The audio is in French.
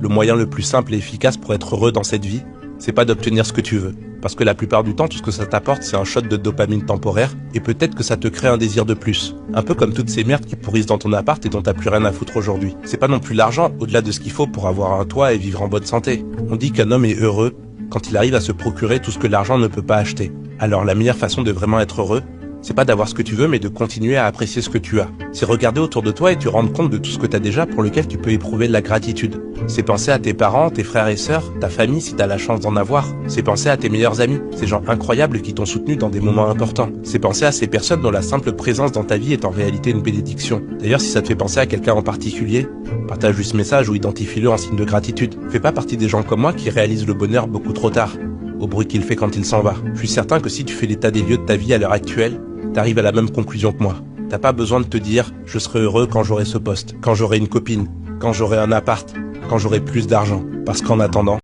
Le moyen le plus simple et efficace pour être heureux dans cette vie, c'est pas d'obtenir ce que tu veux. Parce que la plupart du temps, tout ce que ça t'apporte, c'est un shot de dopamine temporaire, et peut-être que ça te crée un désir de plus. Un peu comme toutes ces merdes qui pourrissent dans ton appart et dont t'as plus rien à foutre aujourd'hui. C'est pas non plus l'argent, au-delà de ce qu'il faut pour avoir un toit et vivre en bonne santé. On dit qu'un homme est heureux quand il arrive à se procurer tout ce que l'argent ne peut pas acheter. Alors la meilleure façon de vraiment être heureux, c'est pas d'avoir ce que tu veux, mais de continuer à apprécier ce que tu as. C'est regarder autour de toi et te rendre compte de tout ce que tu as déjà pour lequel tu peux éprouver de la gratitude. C'est penser à tes parents, tes frères et sœurs, ta famille si t'as la chance d'en avoir. C'est penser à tes meilleurs amis, ces gens incroyables qui t'ont soutenu dans des moments importants. C'est penser à ces personnes dont la simple présence dans ta vie est en réalité une bénédiction. D'ailleurs, si ça te fait penser à quelqu'un en particulier, partage-lui ce message ou identifie-le en signe de gratitude. Fais pas partie des gens comme moi qui réalisent le bonheur beaucoup trop tard, au bruit qu'il fait quand il s'en va. Je suis certain que si tu fais l'état des lieux de ta vie à l'heure actuelle, t'arrives à la même conclusion que moi. T'as pas besoin de te dire « je serai heureux quand j'aurai ce poste, quand j'aurai une copine, quand j'aurai un appart, quand j'aurai plus d'argent ». Parce qu'en attendant,